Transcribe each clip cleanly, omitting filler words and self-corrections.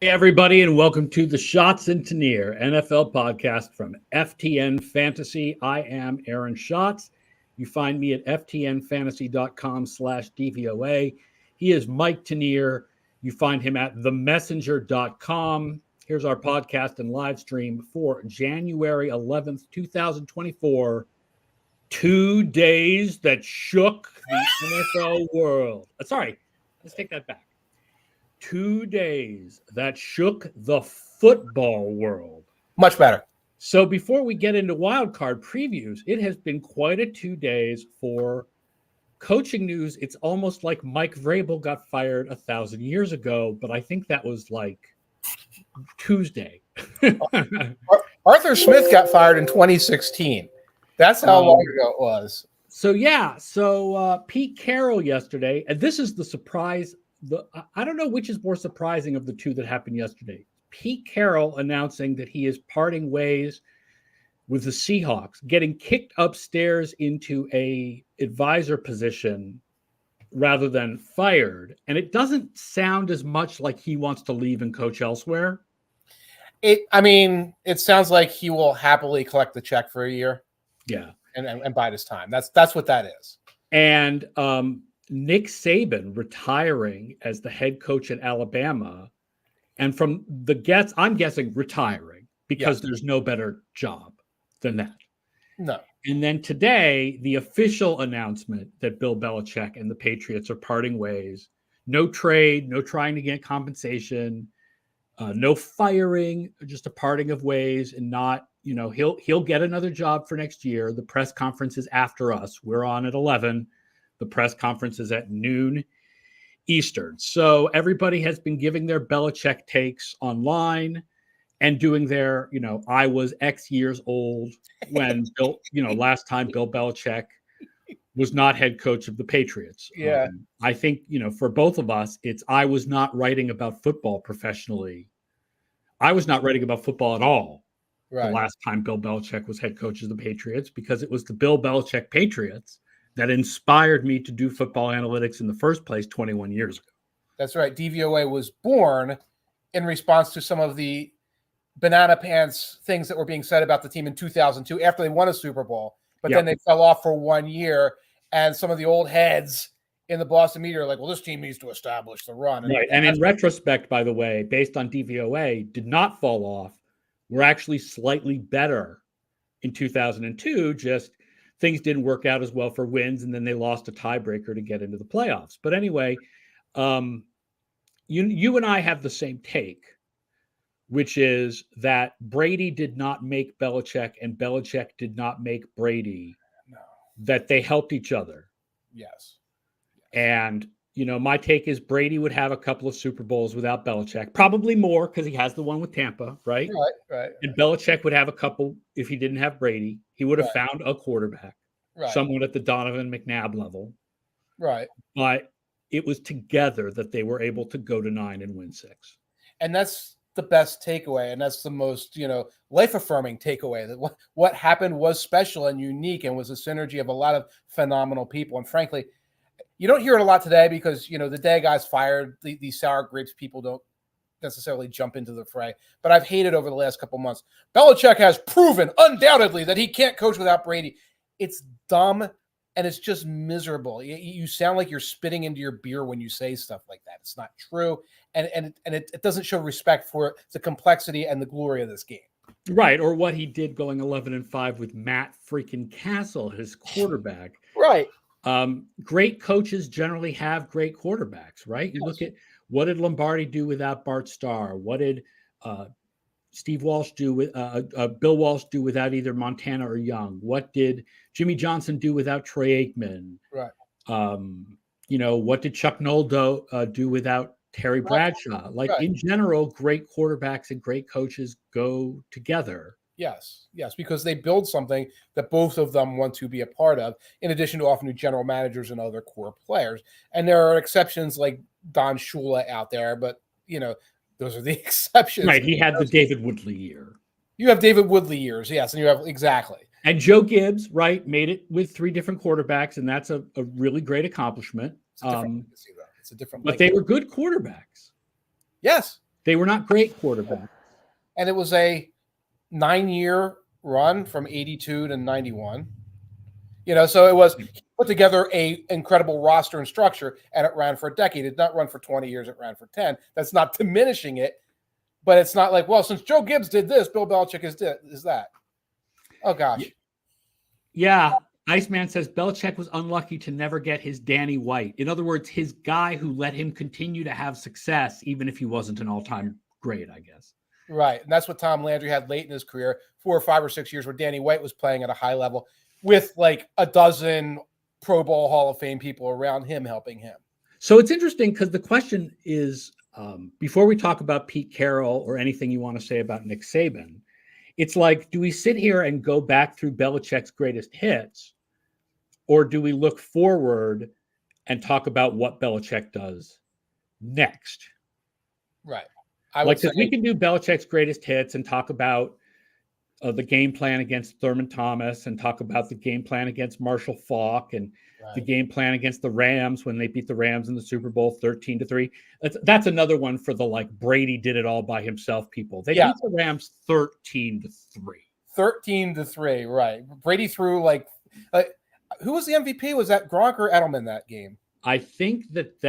Hey, everybody, and welcome to the Schatz and Tanier NFL podcast from FTN Fantasy. I am Aaron Schatz. You find me at ftnfantasy.com/DVOA. He is Mike Tanier. You find him at themessenger.com. Here's our podcast and live stream for January 11th, 2024. 2 days that shook the NFL world. Sorry, let's take that back. 2 days that shook the football world. Much better. So before we get into wildcard previews, it has been quite a 2 days for coaching news. It's almost like Mike Vrabel got fired 1,000 years ago, but I think that was like Tuesday. Arthur Smith got fired in 2016. That's how long ago it was. So Pete Carroll yesterday, and this is the surprise. I don't know which is more surprising of the two that happened yesterday. Pete Carroll announcing that he is parting ways with the Seahawks, getting kicked upstairs into a advisor position rather than fired. And it doesn't sound as much like he wants to leave and coach elsewhere. It sounds like he will happily collect the check for a year. Yeah. And bide his time. That's what that is. And Nick Saban retiring as the head coach at Alabama. And from the guess, I'm guessing retiring because there's no better job than that. No. And then today, the official announcement that Bill Belichick and the Patriots are parting ways. No trade, no trying to get compensation, no firing, just a parting of ways, and not, he'll get another job for next year. The press conference is after us. We're on at 11. The press conference is at noon Eastern. So everybody has been giving their Belichick takes online and doing their, I was X years old when Bill, last time Bill Belichick was not head coach of the Patriots. Yeah. I think, for both of us, I was not writing about football professionally. I was not writing about football at all. Right. The last time Bill Belichick was head coach of the Patriots, because it was the Bill Belichick Patriots that inspired me to do football analytics in the first place 21 years ago. That's right. DVOA was born in response to some of the banana pants things that were being said about the team in 2002 after they won a Super Bowl, but then they fell off for 1 year. And some of the old heads in the Boston media are like, well, this team needs to establish the run. Right. And in retrospect, by the way, based on DVOA, did not fall off. We're actually slightly better in 2002, just things didn't work out as well for wins, and then they lost a tiebreaker to get into the playoffs. But anyway, you and I have the same take, which is that Brady did not make Belichick and Belichick did not make Brady. No. That they helped each other. Yes. And, my take is Brady would have a couple of Super Bowls without Belichick, probably more because he has the one with Tampa, right? Right. And Belichick would have a couple if he didn't have Brady. He would have found a quarterback, someone at the Donovan McNabb level. Right. But it was together that they were able to go to 9 and win 6. And that's the best takeaway. And that's the most, life-affirming takeaway, that what happened was special and unique and was a synergy of a lot of phenomenal people. And frankly, you don't hear it a lot today because, the day guys fired, these sour grapes people don't necessarily jump into the fray. But I've hated over the last couple months. Belichick has proven undoubtedly that he can't coach without Brady. It's dumb and it's just miserable. You sound like you're spitting into your beer when you say stuff like that. It's not true. And it doesn't show respect for the complexity and the glory of this game. Right. Or what he did going 11-5 with Matt freaking Castle, his quarterback. Right. Great coaches generally have great quarterbacks, right? You look at what did Lombardi do without Bart Starr? What did Steve Walsh do with Bill Walsh do without either Montana or Young? What did Jimmy Johnson do without Troy Aikman? Right. What did Chuck Noll do without Terry Bradshaw? In general, great quarterbacks and great coaches go together. Yes, because they build something that both of them want to be a part of, in addition to often general managers and other core players. And there are exceptions like Don Shula out there, but, those are the exceptions. Right, he had the David Woodley year. You have David Woodley years, yes, and you have exactly. And Joe Gibbs, right, made it with 3 different quarterbacks, and that's a really great accomplishment. It's a different but they were good quarterbacks. Yes. They were not great quarterbacks. And it was a 9-year run from 82 to 91. So it was put together a incredible roster and structure, and it ran for a decade. It did not run for 20 years. It ran for 10. That's not diminishing it, but it's not like, well, since Joe Gibbs did this, Bill Belichick is that. Oh, gosh. Yeah. Iceman says Belichick was unlucky to never get his Danny White. In other words, his guy who let him continue to have success, even if he wasn't an all-time great, I guess. Right. And that's what Tom Landry had late in his career, 4 or 5 or 6 years where Danny White was playing at a high level with like a dozen Pro Bowl Hall of Fame people around him helping him. So it's interesting because the question is, before we talk about Pete Carroll or anything you want to say about Nick Saban, it's like, do we sit here and go back through Belichick's greatest hits, or do we look forward and talk about what Belichick does next? Right. We can do Belichick's greatest hits and talk about the game plan against Thurman Thomas and talk about the game plan against Marshall Faulk and the game plan against the Rams when they beat the Rams in the Super Bowl 13-3. That's another one for the like Brady did it all by himself people. They beat the Rams 13-3. 13-3, right. Brady threw like who was the MVP? Was that Gronk or Edelman that game? I think that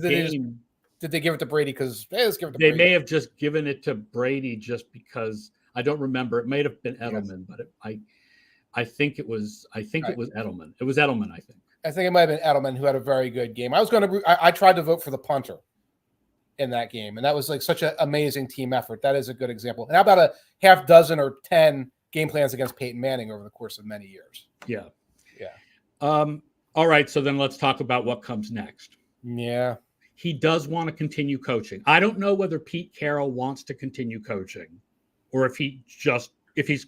game. Did they give it to Brady because let's give it to They Brady? may have just given it to Brady just because I don't remember. It may have been Edelman, but I think it was it was Edelman. It was Edelman, I think. I think it might have been Edelman who had a very good game. I tried to vote for the punter in that game, and that was like such an amazing team effort. That is a good example. And how about a half dozen or 10 game plans against Peyton Manning over the course of many years? Yeah. All right, so then let's talk about what comes next. Yeah. He does want to continue coaching. I don't know whether Pete Carroll wants to continue coaching or if he's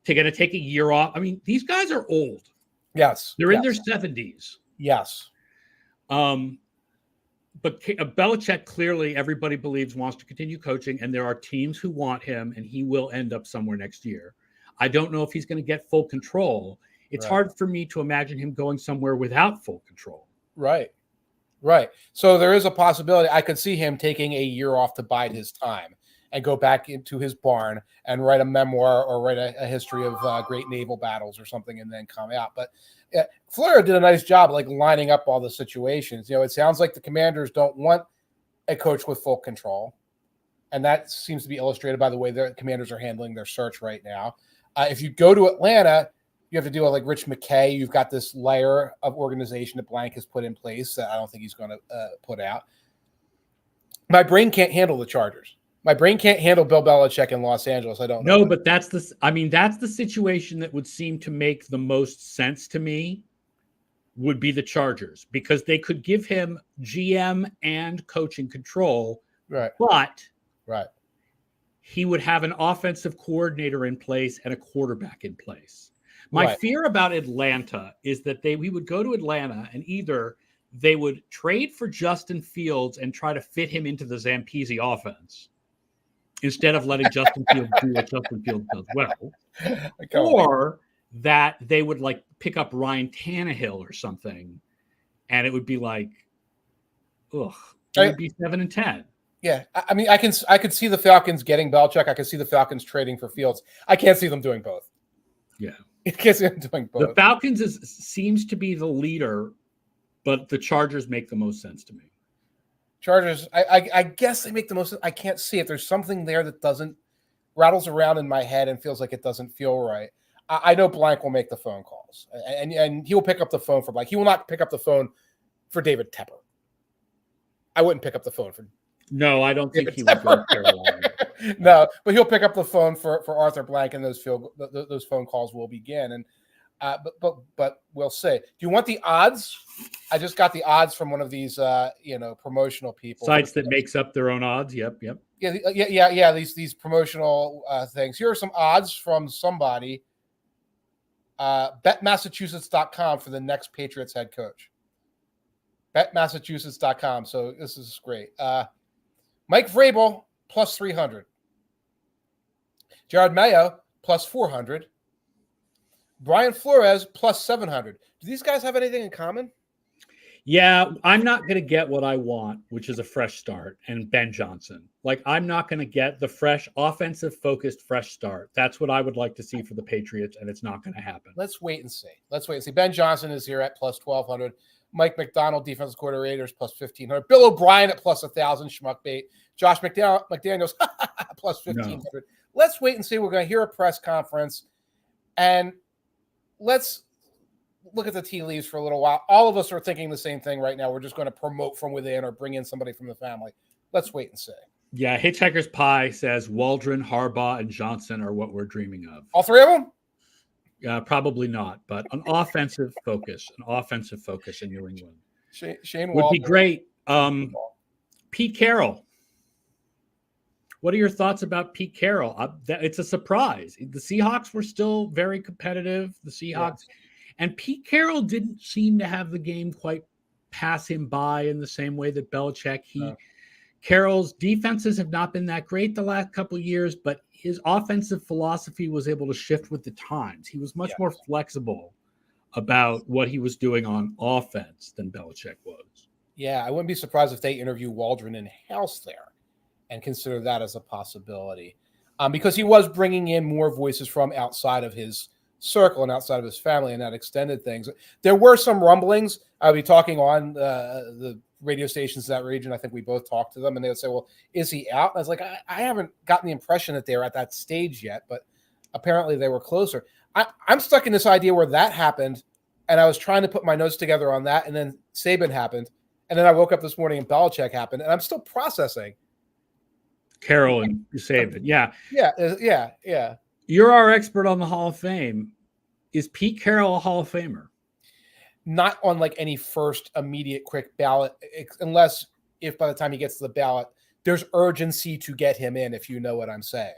going to take a year off. I mean, these guys are old. Yes. They're in their 70s. Yes. But Belichick clearly, everybody believes, wants to continue coaching, and there are teams who want him, and he will end up somewhere next year. I don't know if he's going to get full control. It's hard for me to imagine him going somewhere without full control. Right. So there is a possibility. I could see him taking a year off to bide his time and go back into his barn and write a memoir or write a history of great naval battles or something and then come out. But Fleur did a nice job like lining up all the situations. It sounds like the Commanders don't want a coach with full control. And that seems to be illustrated by the way the Commanders are handling their search right now. If you go to Atlanta, you have to deal with like Rich McKay. You've got this layer of organization that Blank has put in place that I don't think he's going to put out. My brain can't handle the Chargers. My brain can't handle Bill Belichick in Los Angeles. I don't know. No, but that's the situation that would seem to make the most sense to me would be the Chargers because they could give him GM and coaching control. Right. But he would have an offensive coordinator in place and a quarterback in place. My fear about Atlanta is that we would go to Atlanta and either they would trade for Justin Fields and try to fit him into the Zampese offense instead of letting Justin Fields do what Justin Fields does well, or that they would like pick up Ryan Tannehill or something, and it would be like, it would be 7-10. Yeah, I mean, I could see the Falcons getting Belichick. I could see the Falcons trading for Fields. I can't see them doing both. Yeah. I can't see them doing both. The Falcons seems to be the leader, but the Chargers make the most sense to me. Chargers, I guess they make the most sense. I can't see it. There's something there that rattles around in my head and feels like it doesn't feel right. I know Blank will make the phone calls, and he will pick up the phone for Blank. He will not pick up the phone for David Tepper. I wouldn't pick up the phone for. No, I don't think he would go to Carolina. No, but he'll pick up the phone for Arthur Blank, and those phone calls will begin. And but we'll see. Do you want the odds? I just got the odds from one of these promotional people sites that makes up their own odds. Yep. Yeah. These promotional things. Here are some odds from somebody. BetMassachusetts.com for the next Patriots head coach. BetMassachusetts.com. So this is great. Mike Vrabel plus 300. Jared Mayo plus 400. Brian Flores plus 700. Do these guys have anything in common? Yeah, I'm not going to get what I want, which is a fresh start and Ben Johnson. Like, I'm not going to get the fresh, offensive focused fresh start. That's what I would like to see for the Patriots, and it's not going to happen. Let's wait and see. Ben Johnson is here at plus 1,200. Mike McDonald, defensive coordinator, plus 1,500. Bill O'Brien at plus 1,000. Schmuckbait. Josh McDaniels plus 1,500. No. Let's wait and see. We're going to hear a press conference, and let's look at the tea leaves for a little while. All of us are thinking the same thing right now. We're just going to promote from within or bring in somebody from the family. Let's wait and see. Yeah, Hitchhiker's Pie says Waldron, Harbaugh, and Johnson are what we're dreaming of. All three of them? Probably not, but an offensive focus in New England. Shane would be great. Pete Carroll. What are your thoughts about Pete Carroll? It's a surprise. The Seahawks were still very competitive. The Seahawks. Yeah. And Pete Carroll didn't seem to have the game quite pass him by in the same way that Belichick. Carroll's defenses have not been that great the last couple of years, but his offensive philosophy was able to shift with the times. He was much more flexible about what he was doing on offense than Belichick was. Yeah, I wouldn't be surprised if they interview Waldron in-house there and consider that as a possibility. Because he was bringing in more voices from outside of his circle and outside of his family and that extended things. There were some rumblings. I'll be talking on the radio stations in that region. I think we both talked to them, and they would say, well, is he out? And I was like, I haven't gotten the impression that they're at that stage yet, but apparently they were closer. I'm stuck in this idea where that happened, and I was trying to put my notes together on that, and then Saban happened, and then I woke up this morning and Belichick happened, and I'm still processing. Carroll and Saban, yeah. You're our expert on the Hall of Fame. Is Pete Carroll a Hall of Famer? Not on like any first immediate quick ballot, unless if by the time he gets to the ballot, there's urgency to get him in, if you know what I'm saying.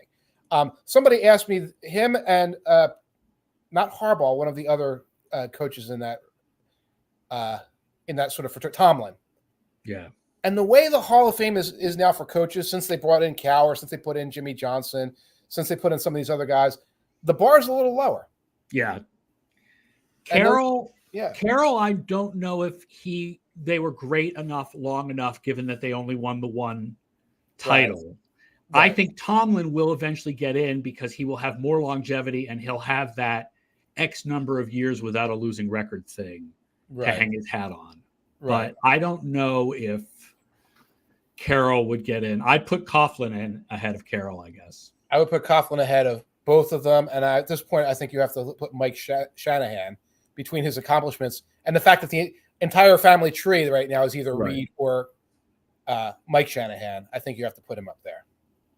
Somebody asked me, him and not Harbaugh, one of the other coaches in that sort of fraternity, Tomlin. Yeah. And the way the Hall of Fame is now for coaches, since they brought in Cowher, since they put in Jimmy Johnson, since they put in some of these other guys, the bar is a little lower. Yeah. Carroll, I don't know if they were great enough, long enough, given that they only won the one title. Right. I think Tomlin will eventually get in because he will have more longevity and he'll have that X number of years without a losing record thing to hang his hat on. Right. But I don't know if Carroll would get in. I'd put Coughlin in ahead of Carroll, I guess. I would put Coughlin ahead of both of them. And at this point, I think you have to put Mike Shanahan between his accomplishments and the fact that the entire family tree right now is either Reed or Mike Shanahan. I think you have to put him up there.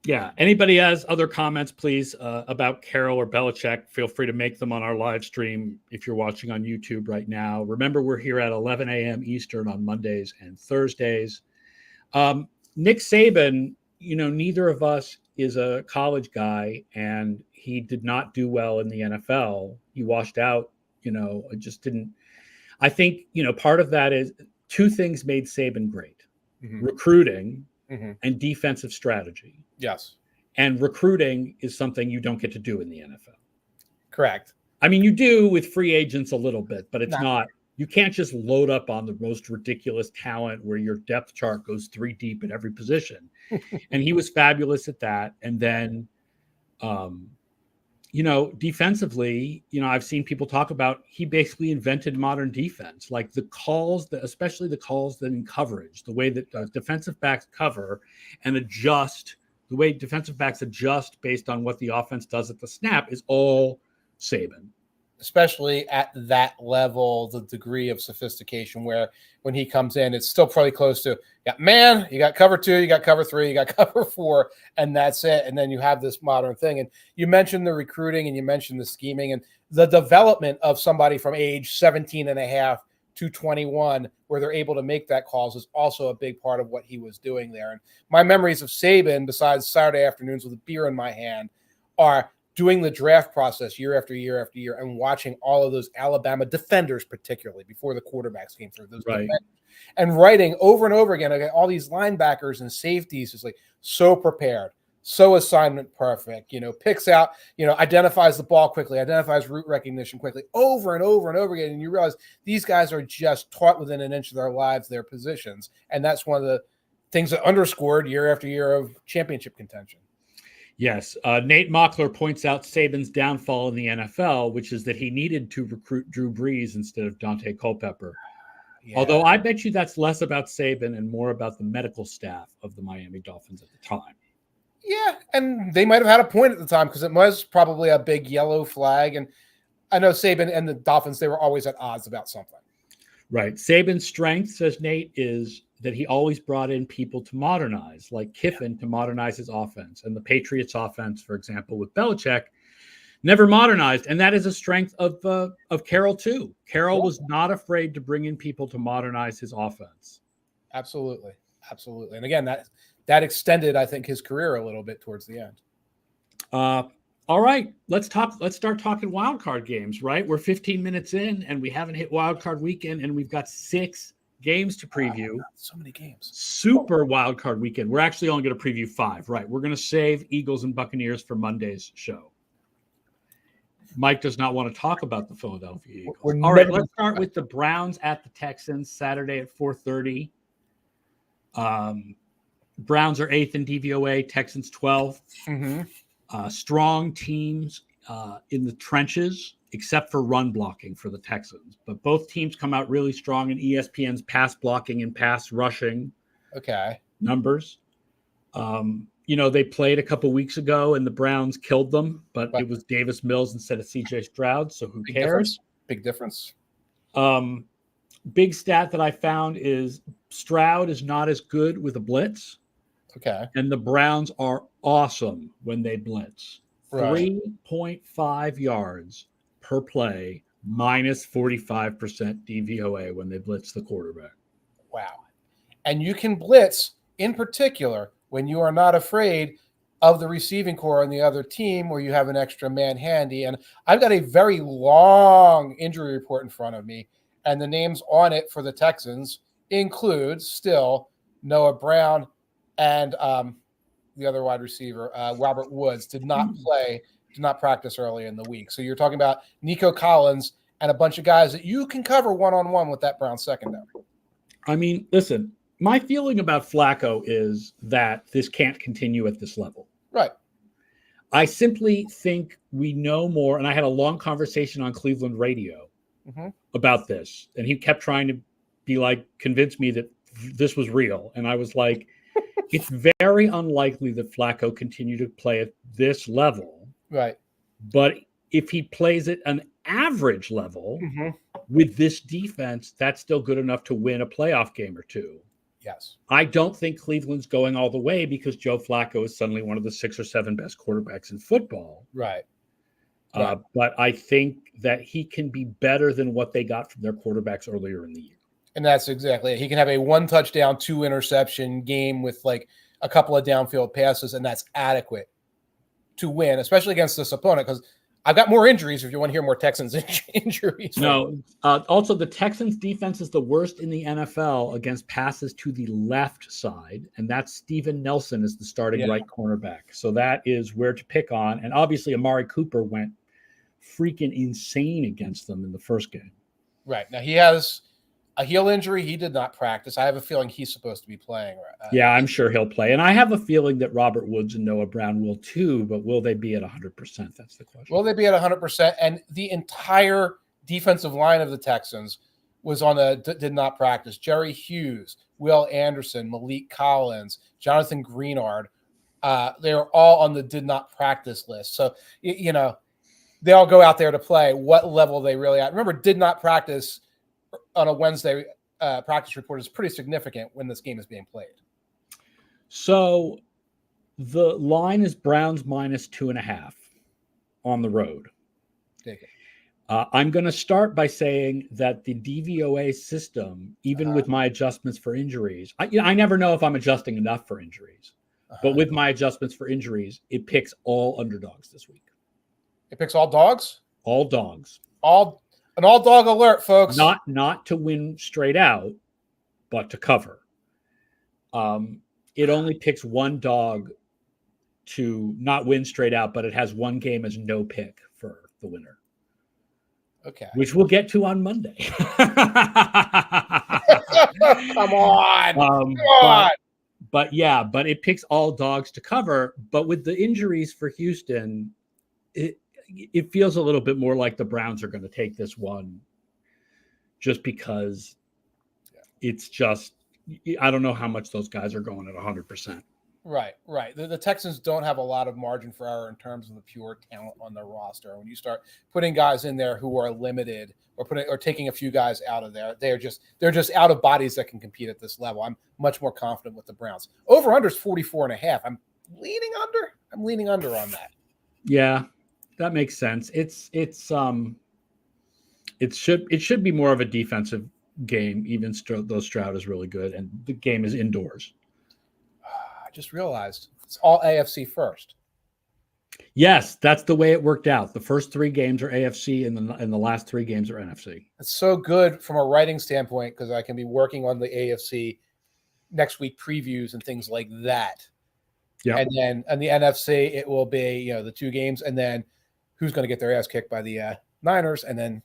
Yeah. Anybody has other comments, please, about Carroll or Belichick, feel free to make them on our live stream if you're watching on YouTube right now. Remember, we're here at 11 a.m. Eastern on Mondays and Thursdays. Nick Saban, neither of us is a college guy, and he did not do well in the NFL. He washed out, it just didn't. I think, part of that is two things made Saban great: recruiting and defensive strategy. Yes. And recruiting is something you don't get to do in the NFL. Correct. I mean, you do with free agents a little bit, but it's not. You can't just load up on the most ridiculous talent where your depth chart goes 3 deep at every position. And he was fabulous at that. And then, defensively, I've seen people talk about he basically invented modern defense, like the calls, especially the calls that in coverage, the way that defensive backs cover and adjust, the way defensive backs adjust based on what the offense does at the snap is all Saban. Especially at that level, the degree of sophistication where when he comes in, it's still probably close to, you got cover 2, you got cover 3, you got cover 4, and that's it. And then you have this modern thing. And you mentioned the recruiting and you mentioned the scheming and the development of somebody from age 17 and a half to 21, where they're able to make that calls, is also a big part of what he was doing there. And my memories of Saban, besides Saturday afternoons with a beer in my hand, are doing the draft process year after year after year and watching all of those Alabama defenders, particularly before the quarterbacks came through, those defenders, and writing over and over again, all these linebackers and safeties is like so prepared, so assignment perfect, picks out, identifies the ball quickly, identifies route recognition quickly, over and over and over again. And you realize these guys are just taught within an inch of their lives their positions. And that's one of the things that underscored year after year of championship contention. Yes. Nate Mockler points out Saban's downfall in the NFL, which is that he needed to recruit Drew Brees instead of Dante Culpepper. Yeah. Although I bet you that's less about Saban and more about the medical staff of the Miami Dolphins at the time. Yeah, and they might have had a point at the time because it was probably a big yellow flag. And I know Saban and the Dolphins, they were always at odds about something. Right. Saban's strength, says Nate, is that he always brought in people to modernize, like Kiffin to modernize his offense. And the Patriots offense, for example, with Belichick, never modernized. And that is a strength of Carroll, too. Carroll was not afraid to bring in people to modernize his offense. Absolutely. Absolutely. And again, that extended, I think, his career a little bit towards the end. All right, let's start talking wild card games, right? We're 15 minutes in and we haven't hit wild card weekend and we've got 6 games to preview. Wow, so many games. Super wild card weekend. We're actually only going to preview 5, right? We're going to save Eagles and Buccaneers for Monday's show. Mike does not want to talk about the Philadelphia Eagles. All right, let's start with the Browns at the Texans Saturday at 4:30. Browns are 8th in DVOA, Texans 12th. Mm-hmm. Strong teams in the trenches, except for run blocking for the Texans. But both teams come out really strong in ESPN's pass blocking and pass rushing numbers. They played a couple weeks ago and the Browns killed them, but it was Davis Mills instead of CJ Stroud, so who cares? Big difference. Big stat that I found is Stroud is not as good with a blitz. Okay. And the Browns are awesome when they blitz. Right. 3.5 yards per play, minus 45% DVOA when they blitz the quarterback. Wow. And you can blitz, in particular, when you are not afraid of the receiving core on the other team where you have an extra man handy. And I've got a very long injury report in front of me, and the names on it for the Texans include still Noah Brown, and the other wide receiver, Robert Woods, did not practice early in the week. So you're talking about Nico Collins and a bunch of guys that you can cover one-on-one with that Browns secondary. I mean, listen, my feeling about Flacco is that this can't continue at this level. Right. I simply think we know more, and I had a long conversation on Cleveland radio about this, and he kept trying to be like, convince me that this was real. And I was like, it's very unlikely that Flacco continue to play at this level. Right. But if he plays at an average level with this defense, that's still good enough to win a playoff game or two. Yes. I don't think Cleveland's going all the way because Joe Flacco is suddenly one of the 6 or 7 best quarterbacks in football. Right. But I think that he can be better than what they got from their quarterbacks earlier in the year. And that's exactly it. He can have a 1 touchdown, 2 interception game with like a couple of downfield passes, and that's adequate to win, especially against this opponent, because I've got more injuries if you want to hear more Texans injuries. No. Also, the Texans defense is the worst in the NFL against passes to the left side, and that's Steven Nelson is the starting right cornerback. So that is where to pick on. And obviously, Amari Cooper went freaking insane against them in the first game. Right. Now, he has a heel injury. He did not practice. I have a feeling he's supposed to be playing. Yeah, I'm sure he'll play. And I have a feeling that Robert Woods and Noah Brown will too, but will they be at 100%? That's the question. Will they be at 100%? And the entire defensive line of the Texans was did not practice. Jerry Hughes, Will Anderson, Malik Collins, Jonathan Greenard. They were all on the did not practice list. So, they all go out there to play. What level they really at? Remember, did not practice on a Wednesday practice report is pretty significant when this game is being played. So the line is Browns minus 2.5 on the road. Take it. I'm going to start by saying that the DVOA system, even with my adjustments for injuries, I never know if I'm adjusting enough for injuries, but with my adjustments for injuries, it picks all underdogs this week. It picks all dogs? All dogs. An all dog alert, folks. Not to win straight out, but to cover. It only picks one dog to not win straight out, but it has one game as no pick for the winner. Okay. Which we'll get to on Monday. Come on. Come on. But it picks all dogs to cover. But with the injuries for Houston, it feels a little bit more like the Browns are going to take this one just because it's just, I don't know how much those guys are going at 100%. Right. The Texans don't have a lot of margin for error in terms of the pure talent on their roster. When you start putting guys in there who are limited or taking a few guys out of there, they're just out of bodies that can compete at this level. I'm much more confident with the Browns. Over under is 44.5. I'm leaning under on that. Yeah, that makes sense. It should be more of a defensive game, even though Stroud is really good and the game is indoors. I just realized it's all AFC first. Yes, that's the way it worked out. The first 3 games are AFC and the last 3 games are NFC. It's so good from a writing standpoint because I can be working on the AFC next week previews and things like that. Yeah. And then on the NFC, it will be, the 2 games and then who's going to get their ass kicked by the Niners and then.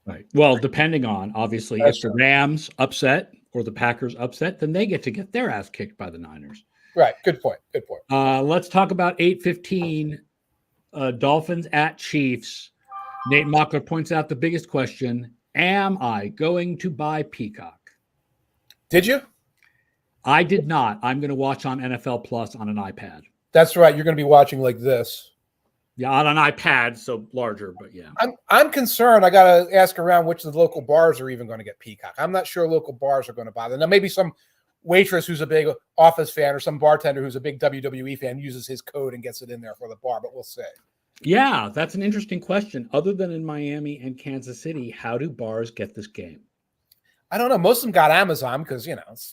Right. Well, depending on, obviously, if the Rams upset or the Packers upset, then they get to get their ass kicked by the Niners. Right. Good point. Let's talk about 8:15, Dolphins at Chiefs. Nate Mockler points out the biggest question: am I going to buy Peacock? Did you? I did not. I'm going to watch on NFL Plus on an iPad. That's right. You're going to be watching like this. Yeah, on an iPad, so larger, but yeah. I'm concerned. I got to ask around which of the local bars are even going to get Peacock. I'm not sure local bars are going to bother. Now, maybe some waitress who's a big Office fan or some bartender who's a big WWE fan uses his code and gets it in there for the bar, but we'll see. Yeah, that's an interesting question. Other than in Miami and Kansas City, how do bars get this game? I don't know. Most of them got Amazon because, it's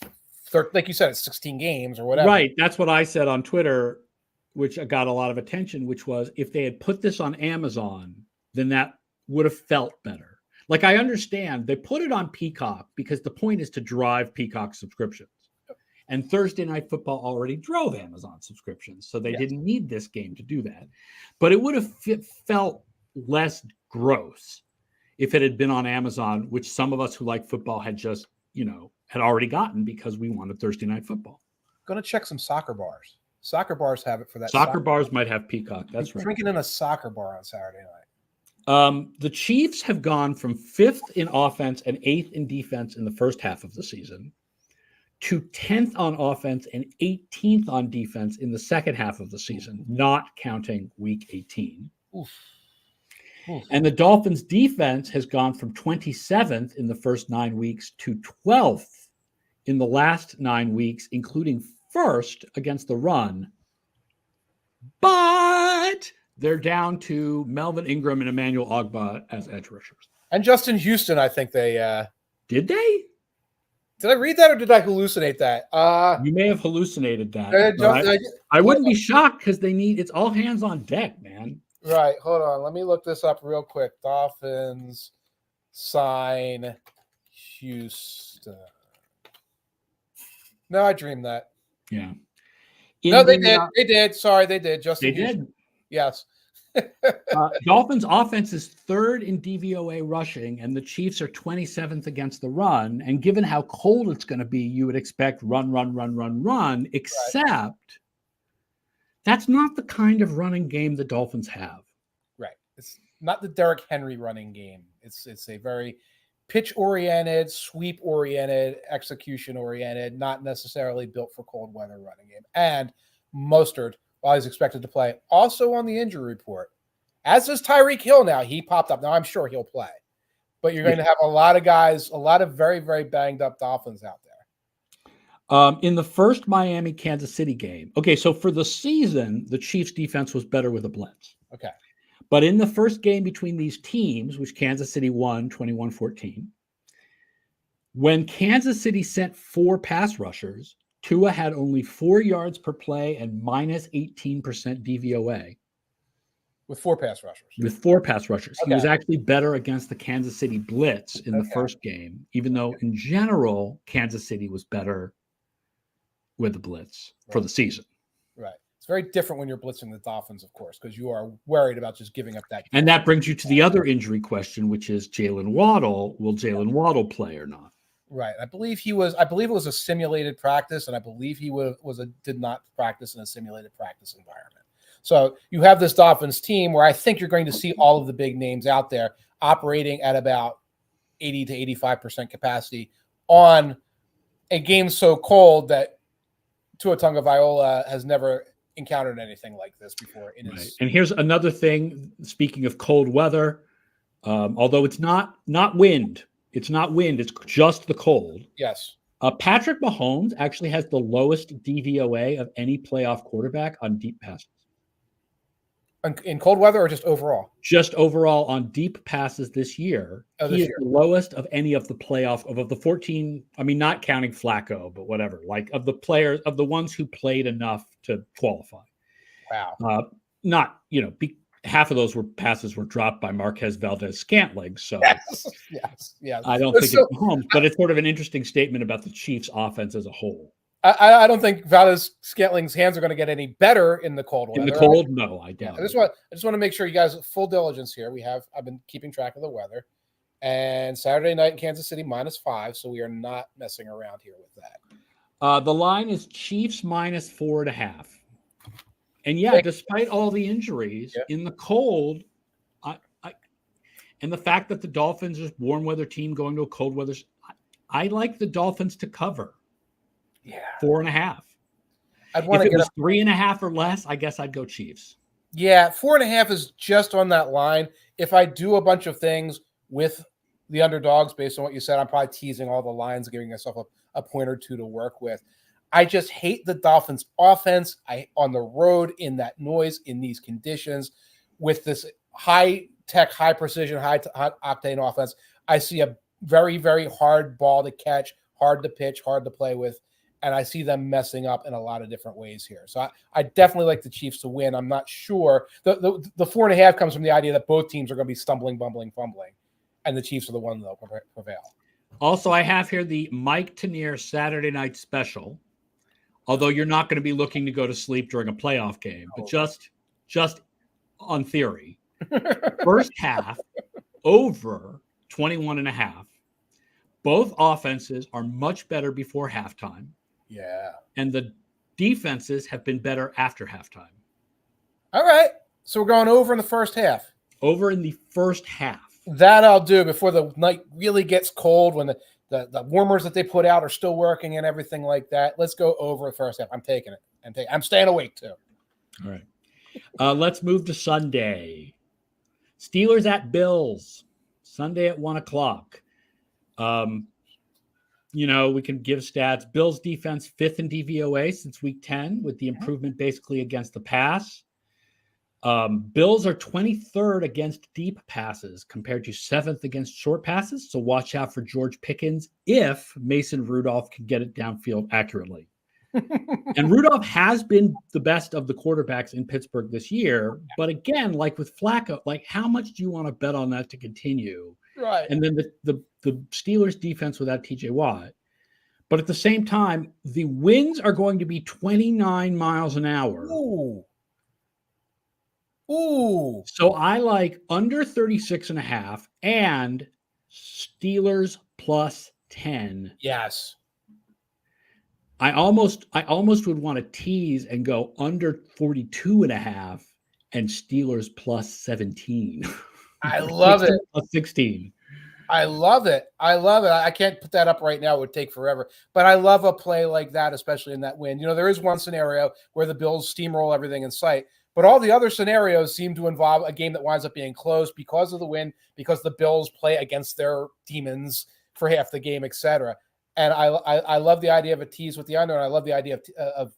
like you said, it's 16 games or whatever. Right. That's what I said on Twitter, which got a lot of attention, which was if they had put this on Amazon, then that would have felt better. Like, I understand they put it on Peacock because the point is to drive Peacock subscriptions. And Thursday Night Football already drove Amazon subscriptions, so they didn't need this game to do that. But it would have felt less gross if it had been on Amazon, which some of us who like football had just, had already gotten because we wanted Thursday Night Football. Going to check some soccer bars. Soccer bars have it for that. Soccer bars might have Peacock. That's right. Drinking in a soccer bar on Saturday night. The Chiefs have gone from 5th in offense and 8th in defense in the first half of the season to 10th on offense and 18th on defense in the second half of the season, not counting week 18. Oof. And the Dolphins defense has gone from 27th in the first 9 weeks to 12th in the last 9 weeks, including first against the run. But they're down to Melvin Ingram and Emmanuel Ogbah as edge rushers. And Justin Houston, I think they did they? Did I read that or did I hallucinate that? You may have hallucinated that. I wouldn't be shocked because it's all hands on deck, man. Right. Hold on. Let me look this up real quick. Dolphins sign Houston. No, I dreamed that. Yeah. They did. They did. Sorry, they did. Justin Houston. Did. Yes. Dolphins offense is 3rd in DVOA rushing, and the Chiefs are 27th against the run. And given how cold it's going to be, you would expect run, except that's not the kind of running game the Dolphins have. Right. It's not the Derrick Henry running game. It's a very pitch-oriented, sweep-oriented, execution-oriented, not necessarily built for cold weather running game. And Mostert, while he's expected to play, also on the injury report, as is Tyreek Hill now. He popped up. Now, I'm sure he'll play. But you're going to have a lot of guys, a lot of very, very banged-up Dolphins out there. In the first Miami-Kansas City game, okay, so for the season, the Chiefs' defense was better with a blitz. Okay. But in the first game between these teams, which Kansas City won 21-14, when Kansas City sent 4 pass rushers, Tua had only 4 yards per play and minus 18% DVOA. With 4 pass rushers. With 4 pass rushers. Okay. He was actually better against the Kansas City blitz in the first game, even though in general, Kansas City was better with the blitz for the season. Right. It's very different when you're blitzing the Dolphins, of course, because you are worried about just giving up that. And that brings you to the other injury question, which is Jalen Waddle. Will Jalen Waddle play or not? Right. I believe it was a simulated practice, and I believe he did not practice in a simulated practice environment. So you have this Dolphins team where I think you're going to see all of the big names out there operating at about 80 to 85% capacity on a game so cold that Tua Tagovailoa has never encountered anything like this before. And here's another thing. Speaking of cold weather, although it's not wind, it's just the cold. Yes. Patrick Mahomes actually has the lowest DVOA of any playoff quarterback on deep passes. In cold weather or just overall? Just overall on deep passes this year. He is the lowest of any of the playoff of the 14. I mean, not counting Flacco, but whatever. Like of the players, of the ones who played enough to qualify. Wow. Not, half of those passes were dropped by Marquez Valdez-Scantling. So yes. I don't think it's Mahomes, but it's sort of an interesting statement about the Chiefs' offense as a whole. I don't think Valdez-Scantling's hands are going to get any better in the cold weather. In the cold, no, I doubt. I just want to make sure you guys full diligence here. I've been keeping track of the weather, and Saturday night in Kansas City -5, so we are not messing around here with that. The line is Chiefs -4.5. And despite all the injuries in the cold, and the fact that the Dolphins are a warm weather team going to a cold weather, I like the Dolphins to cover. 4.5. I'd want if to it was 3.5 or less, I guess I'd go Chiefs. 4.5 is just on that line. If I do a bunch of things with the underdogs based on what you said, I'm probably teasing all the lines, giving myself a point or two to work with. I just hate the Dolphins offense. On the road in that noise, in these conditions, with this high tech, high precision, high octane offense. I see a very, very hard ball to catch, hard to pitch, hard to play with. And I see them messing up in a lot of different ways here. So I definitely like the Chiefs to win. I'm not sure. The 4.5 comes from the idea that both teams are going to be stumbling, bumbling, fumbling. And the Chiefs are the one that will prevail. Also, I have here the Mike Tanier Saturday night special. Although you're not going to be looking to go to sleep during a playoff game, but just on theory. First half, over 21.5. Both offenses are much better before halftime. Yeah. And the defenses have been better after halftime. All right. So we're going over in the first half. Over in the first half. That I'll do before the night really gets cold, when the warmers that they put out are still working and everything like that. Let's go over the first half. I'm taking it. I'm staying awake too. All right. Let's move to Sunday. Steelers at Bills. Sunday at 1:00. We can give stats. Bills defense 5th in DVOA since week 10, with the improvement basically against the pass. Bills are 23rd against deep passes compared to 7th against short passes. So watch out for George Pickens if Mason Rudolph can get it downfield accurately. And Rudolph has been the best of the quarterbacks in Pittsburgh this year. But again, like with Flacco, how much do you want to bet on that to continue? Right. And then the Steelers defense without TJ Watt. But at the same time, the winds are going to be 29 miles an hour. Ooh. So I like under 36.5 and Steelers +10. Yes. I almost would want to tease and go under 42.5 and Steelers +17. I love it. +16. I love it. I can't put that up right now. It would take forever. But I love a play like that, especially in that wind. There is one scenario where the Bills steamroll everything in sight. But all the other scenarios seem to involve a game that winds up being close because of the wind, because the Bills play against their demons for half the game, etc. And I love the idea of a tease with the under, and I love the idea of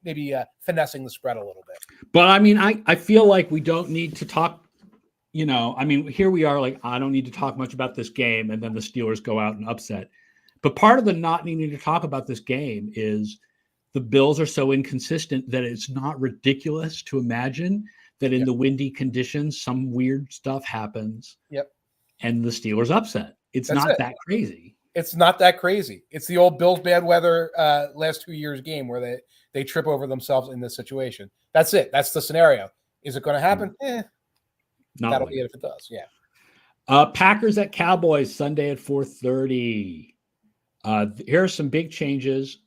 maybe finessing the spread a little bit. But I mean, I feel like we don't need to talk. Here we are. I don't need to talk much about this game, and then the Steelers go out and upset. But part of the not needing to talk about this game is the Bills are so inconsistent that it's not ridiculous to imagine that in the windy conditions, some weird stuff happens. Yep. And the Steelers upset. That's not that crazy. It's not that crazy. It's the old Bills bad weather last 2 years game where they trip over themselves in this situation. That's it. That's the scenario. Is it going to happen? That'll be it if it does. Yeah. Packers at Cowboys Sunday at 4:30. Here are some big changes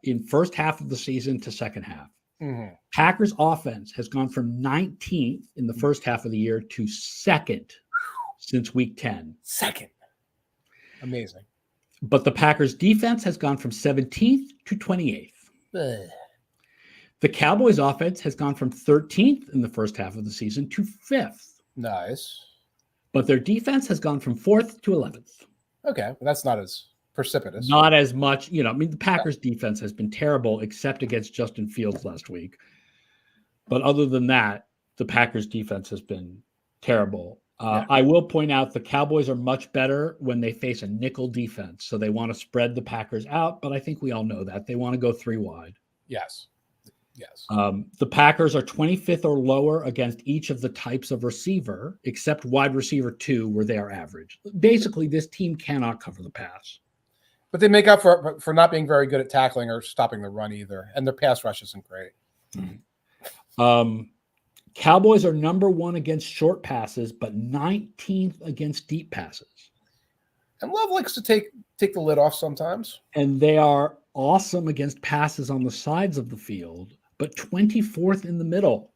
in first half of the season to second half. Mm-hmm. Packers offense has gone from 19th in the first half of the year to second since week 10. Second. Amazing. But the Packers defense has gone from 17th to 28th. Ugh. The Cowboys offense has gone from 13th in the first half of the season to 5th. Nice. But their defense has gone from 4th to 11th. Okay. Well, that's not as precipitous. Not as much, the Packers defense has been terrible except against Justin Fields last week. But other than that, the Packers defense has been terrible. I will point out the Cowboys are much better when they face a nickel defense. So they want to spread the Packers out, but I think we all know that. They want to go 3 wide. Yes. The Packers are 25th or lower against each of the types of receiver, except wide receiver 2, where they are average. Basically, this team cannot cover the pass. But they make up for not being very good at tackling or stopping the run either. And their pass rush isn't great. Mm-hmm. Cowboys are number 1 against short passes, but 19th against deep passes. And Love likes to take the lid off sometimes. And they are awesome against passes on the sides of the field, but 24th in the middle.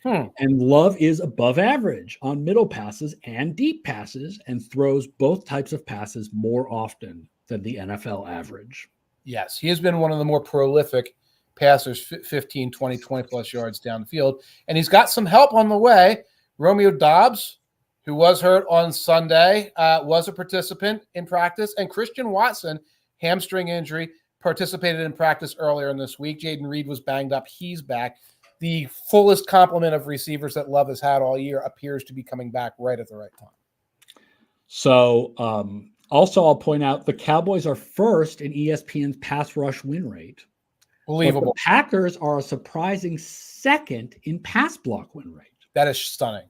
And Love is above average on middle passes and deep passes and throws both types of passes more often than the NFL average. Yes, he has been one of the more prolific passers, 15, 20, 20-plus yards down the field. And he's got some help on the way. Romeo Doubs, who was hurt on Sunday, was a participant in practice. And Christian Watson, hamstring injury, participated in practice earlier in this week. Jaden Reed was banged up. He's back. The fullest complement of receivers that Love has had all year appears to be coming back right at the right time. So also I'll point out the Cowboys are first in ESPN's pass rush win rate. Believable. But the Packers are a surprising second in pass block win rate. That is stunning.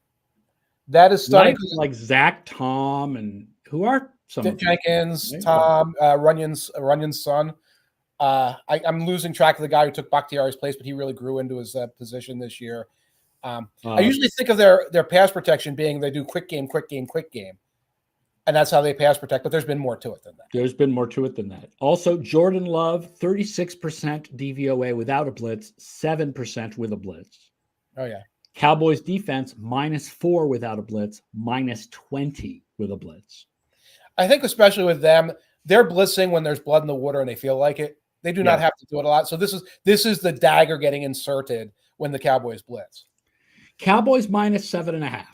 That is stunning. Like Zach, Tom, and who are some Jenkins, Tom, Runyon's son. I'm losing track of the guy who took Bakhtiari's place, but he really grew into his position this year. I usually think of their pass protection being they do quick game. And that's how they pass protect, but there's been more to it than that. There's been more to it than that. Also, Jordan Love, 36% DVOA without a blitz, 7% with a blitz. Oh, yeah. Cowboys defense, -4 without a blitz, -20 with a blitz. I think especially with them, they're blitzing when there's blood in the water and they feel like it. They do not have to do it a lot. So this is the dagger getting inserted when the Cowboys blitz. Cowboys -7.5.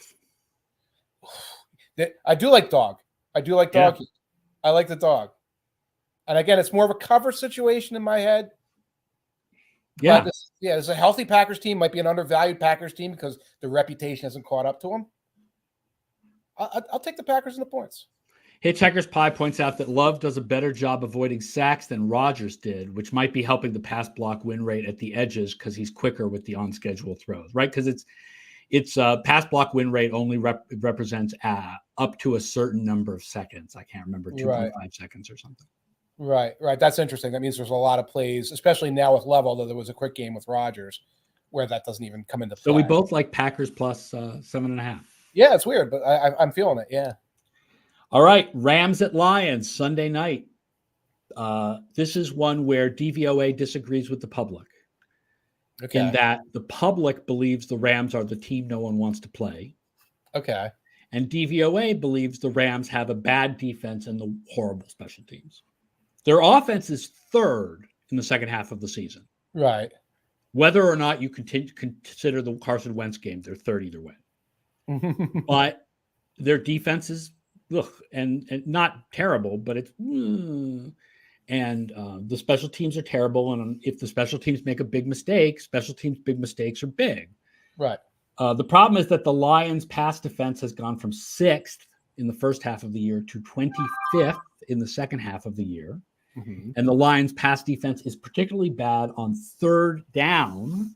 I do like dog. I do like dog. Yeah. I like the dog. And again, it's more of a cover situation in my head. Yeah. It's a healthy Packers team. Might be an undervalued Packers team because the reputation hasn't caught up to them. I'll take the Packers in the points. Hitchhiker's Pie points out that Love does a better job avoiding sacks than Rodgers did, which might be helping the pass block win rate at the edges because he's quicker with the on-schedule throws, right? Because it's pass block win rate only represents up to a certain number of seconds. I can't remember, 2.5 seconds or something. Right. That's interesting. That means there's a lot of plays, especially now with Love, although there was a quick game with Rodgers where that doesn't even come into play. So we both like Packers plus 7.5. Yeah, it's weird, but I'm feeling it. Yeah. All right. Rams at Lions Sunday night. This is one where DVOA disagrees with the public. Okay. In that the public believes the Rams are the team no one wants to play. Okay. And DVOA believes the Rams have a bad defense and the horrible special teams. Their offense is third in the second half of the season. Right. Whether or not you consider the Carson Wentz game, they're third either way. But their defense is and not terrible, but it's and the special teams are terrible. And if the special teams make a big mistake, big mistakes are big. Right. The problem is that the Lions' pass defense has gone from 6th in the first half of the year to 25th in the second half of the year. Mm-hmm. And the Lions' pass defense is particularly bad on third down,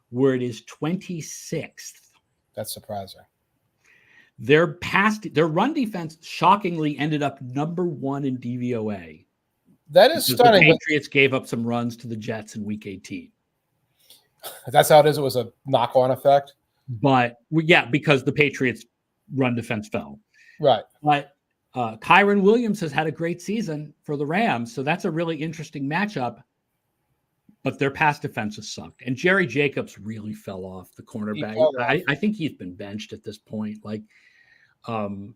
where it is 26th. That's surprising. Their run defense shockingly ended up number 1 in DVOA. That is because stunning. The Patriots gave up some runs to the Jets in Week 18. That's how it is. It was a knock-on effect. But yeah, because the Patriots' run defense fell. Right. But Kyron Williams has had a great season for the Rams, so that's a really interesting matchup. But their pass defense has sucked. And Jerry Jacobs really fell off, the cornerback. I think he's been benched at this point. Like, the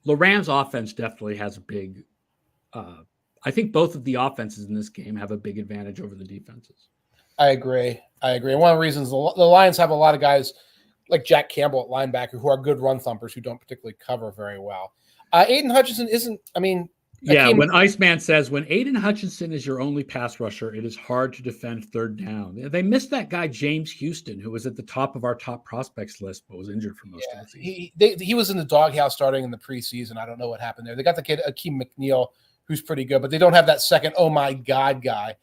Rams offense definitely has a big I think both of the offenses in this game have a big advantage over the defenses. I agree. And one of the reasons the Lions have a lot of guys like Jack Campbell at linebacker who are good run thumpers who don't particularly cover very well. Aiden Hutchinson isn't, when Iceman says, when Aiden Hutchinson is your only pass rusher, it is hard to defend third down. They missed that guy, James Houston, who was at the top of our top prospects list, but was injured for most of the season. He was in the doghouse starting in the preseason. I don't know what happened there. They got the kid, Akeem McNeil, who's pretty good, but they don't have that second, oh my God guy.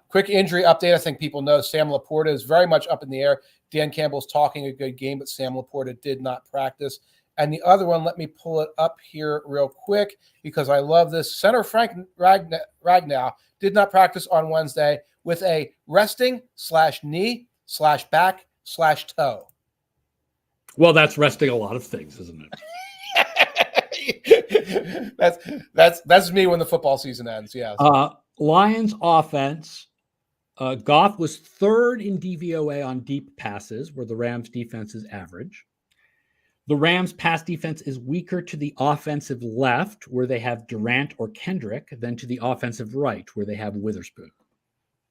Quick injury update. I think people know Sam Laporta is very much up in the air. Dan Campbell's talking a good game, but Sam Laporta did not practice. And the other one, let me pull it up here real quick because I love this. Center Frank Ragnow did not practice on Wednesday with a resting/knee/back/toe. Well, that's resting a lot of things, isn't it? that's me when the football season ends. Yes. Lions offense. Goff was third in DVOA on deep passes, where the Rams defense is average. The Rams pass defense is weaker to the offensive left, where they have Durant or Kendrick, than to the offensive right, where they have Witherspoon.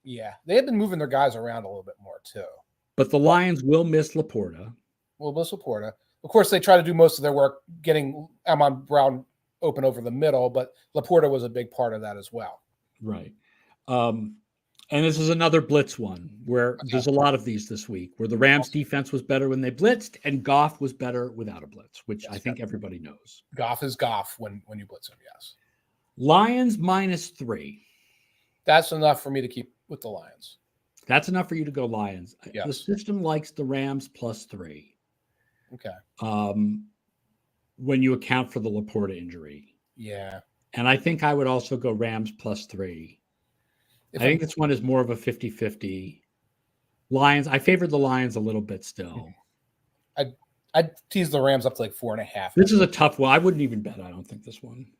Yeah, they have been moving their guys around a little bit more, too. But the Lions will miss Laporta. Of course, they try to do most of their work getting Amon Brown open over the middle, but Laporta was a big part of that as well. Right. And this is another blitz one where there's a lot of these this week, where the Rams defense was better when they blitzed and Goff was better without a blitz, which I think everybody knows. Goff is Goff when you blitz him, yes. Lions -3. That's enough for me to keep with the Lions. That's enough for you to go Lions. Yes. The system likes the Rams +3. Okay. When you account for the Laporta injury. Yeah. And I think I would also go Rams +3. I think this one is more of a 50-50. Lions, I favored the Lions a little bit still. I'd tease the Rams up to like 4.5. This is a tough one. I wouldn't even bet, I don't think, this one.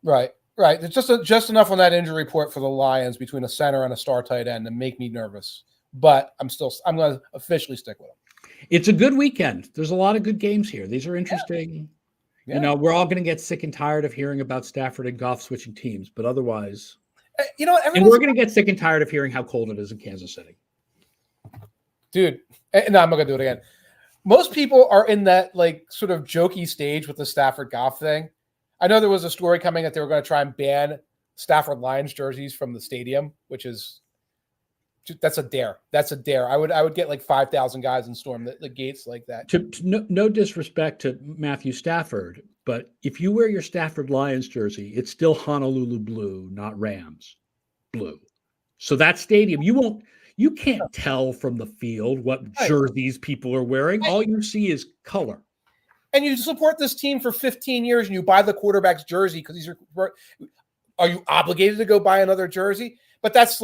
Right. It's just enough on that injury report for the Lions between a center and a star tight end to make me nervous. But I'm going to officially stick with them. It's a good weekend. There's a lot of good games here. These are interesting. Yeah. We're all going to get sick and tired of hearing about Stafford and Goff switching teams, but otherwise... and we're going to get sick and tired of hearing how cold it is in Kansas City. Dude, no, I'm not going to do it again. Most people are in that like sort of jokey stage with the Stafford Goff thing. I know there was a story coming that they were going to try and ban Stafford Lions jerseys from the stadium, which is that's a dare. That's a dare. I would get like 5,000 guys and storm the gates like that. No disrespect to Matthew Stafford, but if you wear your Stafford Lions jersey, it's still Honolulu blue, not Rams blue. So that stadium, you can't tell from the field what jerseys people are wearing. All you see is color. And you support this team for 15 years and you buy the quarterback's jersey because are you obligated to go buy another jersey? But that's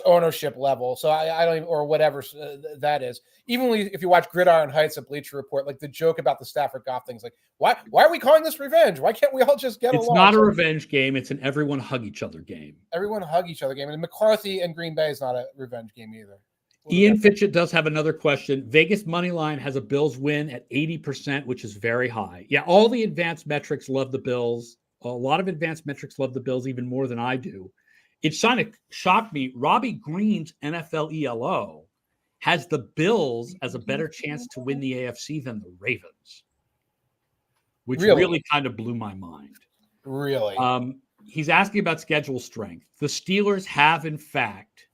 ownership level. So I don't even, or whatever that is. Even if you watch Gridiron Heights at Bleacher Report, like the joke about the Stafford Goff things, like why are we calling this revenge? Why can't we all just get along? It's not a revenge game. It's an everyone hug each other game. Everyone hug each other game. And McCarthy and Green Bay is not a revenge game either. Ian Fitchett does have another question. Vegas money line has a Bills win at 80%, which is very high. Yeah, all the advanced metrics love the Bills. A lot of advanced metrics love the Bills even more than I do. It kind of shocked me. Robbie Green's NFL ELO has the Bills as a better chance to win the AFC than the Ravens, which really kind of blew my mind. Really? He's asking about schedule strength. The Steelers have, in fact,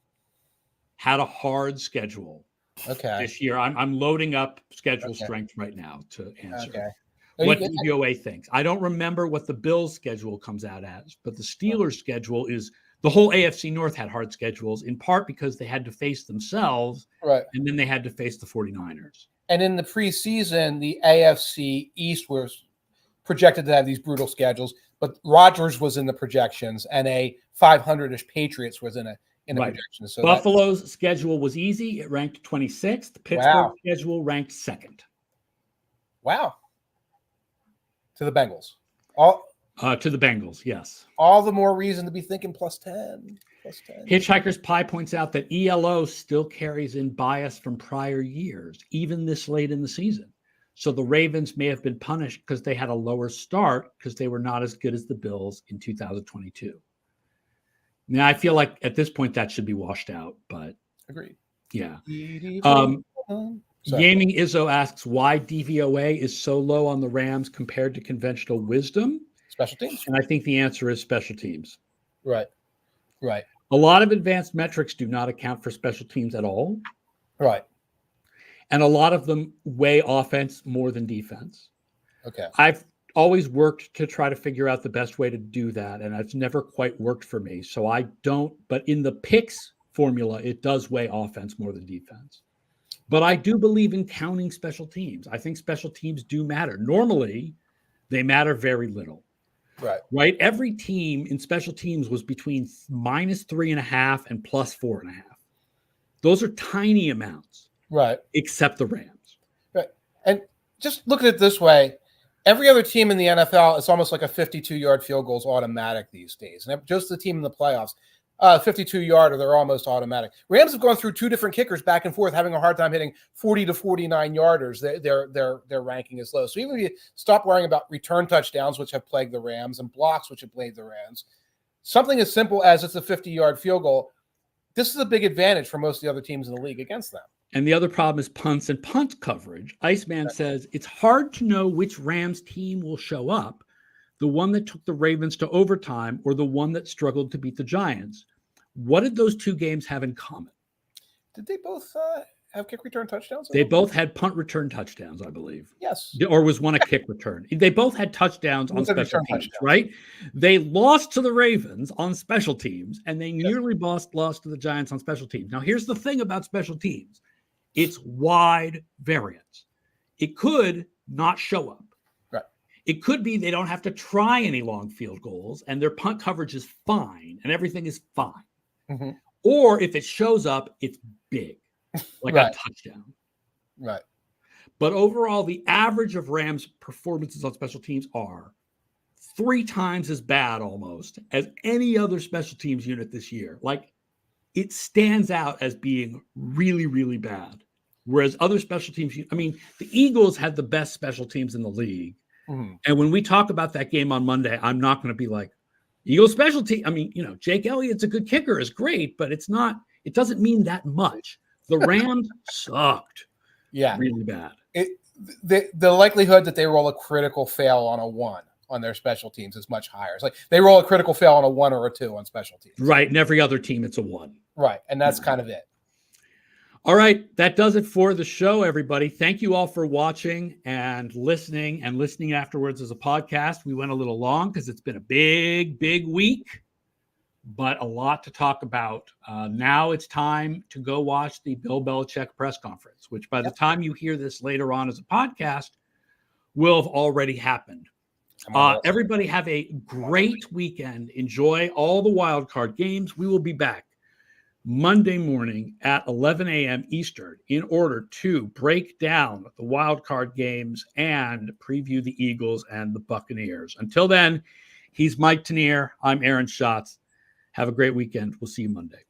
had a hard schedule this year. I'm loading up schedule strength right now to answer what DVOA thinks. I don't remember what the Bills' schedule comes out as, but the Steelers' schedule is the whole AFC North had hard schedules, in part because they had to face themselves, and then they had to face the 49ers. And in the preseason, the AFC East was projected to have these brutal schedules. but Rodgers was in the projections, and a 500-ish Patriots was in the Right. projections. So Buffalo's schedule was easy. It ranked 26th. Pittsburgh's Wow. schedule ranked 2nd. Wow. To the Bengals. All To the Bengals, yes. all the more reason to be thinking plus 10. Plus 10. Hitchhiker's Pie points out that ELO still carries in bias from prior years, even this late in the season. So the Ravens may have been punished because they had a lower start because they were not as good as the Bills in 2022. Now, I feel like at this point that should be washed out, but Agreed. yeah. Sorry. Gaming Izzo asks why DVOA is so low on the Rams compared to conventional wisdom. Special teams. And I think the answer is special teams. Right. Right. A lot of advanced metrics do not account for special teams at all. Right. And a lot of them weigh offense more than defense. Okay. I've always worked to try to figure out the best way to do that, and it's never quite worked for me. So I don't, but in the picks formula, it does weigh offense more than defense. But I do believe in counting special teams. I think special teams do matter. Normally, they matter very little. Right. Every team in special teams was between -3.5 and +4.5. Those are tiny amounts. Right. Except the Rams. Right. And just look at it this way. Every other team in the NFL, it's almost like a 52-yard field goal is automatic these days. And just the team in the playoffs, 52-yarder, they're almost automatic. Rams have gone through two different kickers back and forth, having a hard time hitting 40 to 49-yarders. Their ranking is low. So even if you stop worrying about return touchdowns, which have plagued the Rams, and blocks, which have plagued the Rams, something as simple as it's a 50-yard field goal, this is a big advantage for most of the other teams in the league against them. And the other problem is punts and punt coverage. Iceman says it's hard to know which Rams team will show up, the one that took the Ravens to overtime or the one that struggled to beat the Giants. What did those two games have in common? Did they both have kick return touchdowns? They both had punt return touchdowns, I believe. Yes. Or was one a kick return? They both had touchdowns on special teams, right? They lost to the Ravens on special teams, and they nearly lost to the Giants on special teams. Now, here's the thing about special teams. It's wide variance. It could not show up. Right. It could be they don't have to try any long field goals, and their punt coverage is fine, and everything is fine. Mm-hmm. Or if it shows up, it's big, like a touchdown. Right. But overall, the average of Rams' performances on special teams are 3 times as bad almost as any other special teams unit this year. Like, it stands out as being really, really bad. Whereas other special teams, I mean, the Eagles had the best special teams in the league. Mm-hmm. And when we talk about that game on Monday, I'm not going to be like, Eagles special team. I mean, Jake Elliott's a good kicker, is great, but it doesn't mean that much. The Rams sucked. Yeah. Really bad. The likelihood that they roll a critical fail on a 1 on their special teams is much higher. It's like they roll a critical fail on a 1 or a 2 on special teams. Right. And every other team, it's a 1. Right. And that's kind of it. All right. That does it for the show, everybody. Thank you all for watching and listening afterwards as a podcast. We went a little long because it's been a big, big week, but a lot to talk about. Now it's time to go watch the Bill Belichick press conference, which by the time you hear this later on as a podcast will have already happened. Everybody have a great weekend. Enjoy all the wild card games. We will be back Monday morning at 11 a.m. Eastern in order to break down the wild card games and preview the Eagles and the Buccaneers. Until then, he's Mike Tanier. I'm Aaron Schatz. Have a great weekend. We'll see you Monday.